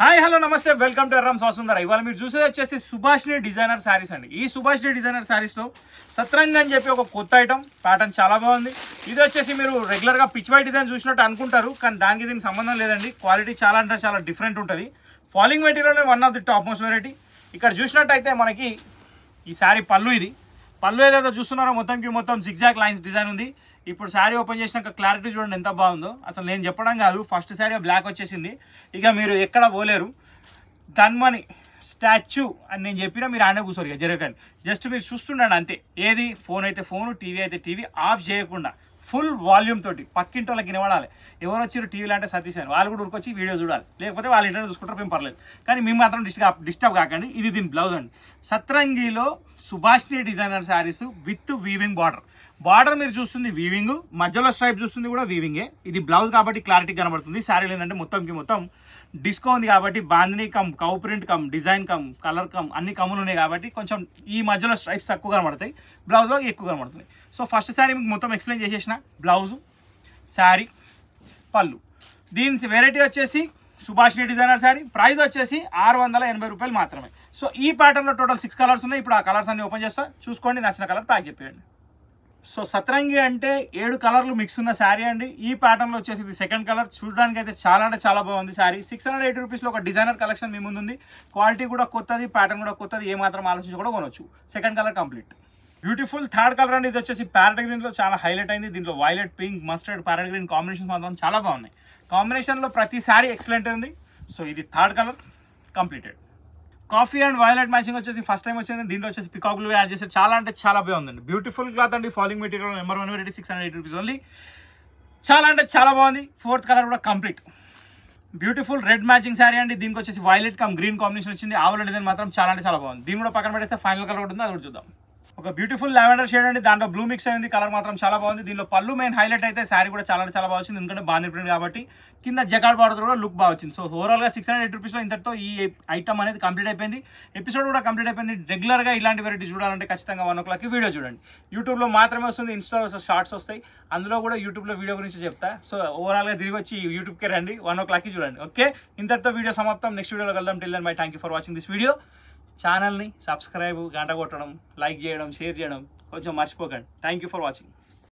Hi hello నమస్తే welcome to Errams Vasundhara. ఇవాళ మీరు చూసేది వచ్చేసి సుభాష్ని డిజైనర్ శారీస్ అండి. ఈ సుభాష్ని డిజైనర్ శారీస్లో సత్రంగ్ అని చెప్పి ఒక కొత్త ఐటమ్ ప్యాటర్న్ చాలా బాగుంది. ఇది వచ్చేసి మీరు రెగ్యులర్గా పిచ్ వై డిజైన్ చూసినట్టు అనుకుంటారు, కానీ దానికి దీనికి సంబంధం లేదండి. క్వాలిటీ చాలా అంటే చాలా డిఫరెంట్ ఉంటుంది. Falling material one of the top most variety. ఇక్కడ చూసినట్టయితే మనకి ఈ శారీ పళ్ళు, ఇది పళ్ళు ఏదైతే చూస్తున్నారో మొత్తం జిగ్జాగ్ లైన్స్ డిజైన్ ఉంది. ఇప్పుడు శారీ ఓపెన్ చేసినాక క్లారిటీ చూడండి ఎంత బాగుందో. అసలు నేను చెప్పడం కాదు, ఫస్ట్ శారీ బ్లాక్ వచ్చేసింది, ఇక మీరు ఎక్కడ పోలేరు. ధన్మని స్టాచ్యూ అని నేను చెప్పినా మీరు ఆడే కూర్చోరు, ఇక జరగండి. జస్ట్ మీరు చూస్తుండండి అంతే. ఏది ఫోన్ అయితే ఫోను, టీవీ అయితే టీవీ ఆఫ్ చేయకుండా ఫుల్ వాల్యూమ్ తోటి పక్కింటి వాళ్ళకి వినబడాలి. ఎవరు వచ్చారు టీవీలో అంటే సతీష్ అని, వాళ్ళు కూడా ఉరికొచ్చి వీడియో చూడాలి, లేకపోతే వాళ్ళ ఇంటర్నెట్ చూసుకుంటారు, మేము పర్లేదు. కానీ మేము మాత్రం డిస్టర్బ్ కాకండి. ఇది దీని బ్లౌజ్ అండి. సత్రంగిలో సుభాష్ని designer sarees with weaving border మీరు చూస్తుంది వీవింగ్, మధ్యలో స్ట్రైప్ చూస్తుంది కూడా వీవింగే. ఇది బ్లౌజ్ కాబట్టి క్లారిటీ కనబడుతుంది. శారీలు ఏంటంటే మొత్తం డిస్కో ఉంది కాబట్టి bandhani come, cow print come, design come, colour come అన్ని కమ్ములు ఉన్నాయి కాబట్టి కొంచెం ఈ మధ్యలో స్ట్రైప్స్ తక్కువ కనబడతాయి, బ్లౌజ్లో ఎక్కువ కనబడుతుంది. సో ఫస్ట్ శారీ మీకు మొత్తం ఎక్స్ప్లెయిన్ చేసేసిన. బ్లౌజు, శారీ, పళ్ళు. దీని వెరైటీ వచ్చేసి సుభాష్ని డిజైనర్ శారీ. ప్రైస్ వచ్చేసి 680 రూపాయలు మాత్రమే. సో ఈ ప్యాటర్న్లో టోటల్ 6 కలర్స్ ఉన్నాయి. ఇప్పుడు ఆ కలర్స్ అన్ని ఓపెన్ చేస్తా, చూసుకోండి, నచ్చిన కలర్ ప్యాక్ చెప్పేయండి. సో సత్రంగి అంటే 7 కలర్లు మిక్స్ ఉన్న శారీ అండి. ఈ ప్యాటర్న్లో వచ్చేసి ఇది సెకండ్ కలర్. చూడడానికి అయితే చాలా అంటే చాలా బాగుంది శారీ. 680 రూపీస్లో ఒక డిజైనర్ కలెక్షన్ మీ ముందుంది. క్వాలిటీ కూడా కొత్తది, ప్యాటర్న్ కూడా కొత్తది, ఏమాత్రం ఆలోచించి కూడా కొనవచ్చు. Second colour complete. Beautiful third colour అండి. ఇది వచ్చేసి ప్యారెట్ గ్రీన్లో చాలా హైలైట్ అయింది. దీంట్లో violet, pink, mustard, parrot green combinations మాత్రం చాలా బాగున్నాయి. కాంబినేషన్లో ప్రతి శారీ ఎక్సలెంట్ ఉంది. సో ఇది third colour completed. Coffee and violet matching వచ్చేసి ఫస్ట్ టైం వచ్చింది. దీంట్లో వచ్చేసి పికాక్ బ్లూ యాడ్ చేస్తే చాలా అంటే చాలా బాగుందండి. బ్యూటిఫుల్ క్లాత్ అండి. Falling material number 1 variety 680 rupees only. చాలా అంటే చాలా బాగుంది. ఫోర్త్ కలర్ కూడా complete. Beautiful red matching sari అండి. దీనికి వచ్చేసి వైలెట్ కమ్ గ్రీన్ కాంబినేషన్ వచ్చింది. ఆవుల డిజైన్ మాత్రం చాలా అంటే చాలా బాగుంది. దీని కూడా పక్కన పెట్టేస్తే ఫైనల్ కలర్ ఉంటుంది, అది కూడా చూద్దాం. ఒక బ్యూటిఫుల్ లావెండర్ షేడ్ అండి. దాంట్లో బ్లూ మిక్స్ అయింది. కలర్ మాత్రం చాలా బాగుంది. దీనిలో పళ్ళు మెయిన్ హైలైట్ అయితే శారీ కూడా చాలా అంటే చాలా బాగా వచ్చింది, ఎందుకంటే బాంధీ ప్రింట్ కాబట్టి. కింద జకాడ్ బార్డర్ కూడా లుక్ బాగా వచ్చింది. సో ఓవరాల్గా 680 రూపీస్లో ఇంతటితో ఈ ఐటమ్ అనేది కంప్లీట్ అయిపోయింది. ఎపిసోడ్ కూడా కంప్లీట్ అయిపోయింది. రెగ్యులర్గా ఇలాంటి వెరైటీ చూడాలంటే ఖచ్చితంగా 1 o'clock వీడియో చూడండి. యూట్యూబ్లో మాత్రమే వస్తుంది, ఇన్స్టాలో షార్ట్స్ వస్తాయి, అందులో కూడా యూట్యూబ్లో వీడియో గురించి చెప్తా. సో ఓవరాల్గా తిరిగి వచ్చి యూట్యూబ్కే రండి, 1 o'clock చూడండి. ఓకే, ఇంతటితో వీడియో సమాప్తం. నెక్స్ట్ వీడియోలో కలుద్దాం. Till then bye, thank you for watching this video. ఛానల్ని సబ్స్క్రైబ్, గంట కొట్టడం, లైక్ చేయడం, షేర్ చేయడం కొంచెం మర్చిపోకండి. Thank you for watching.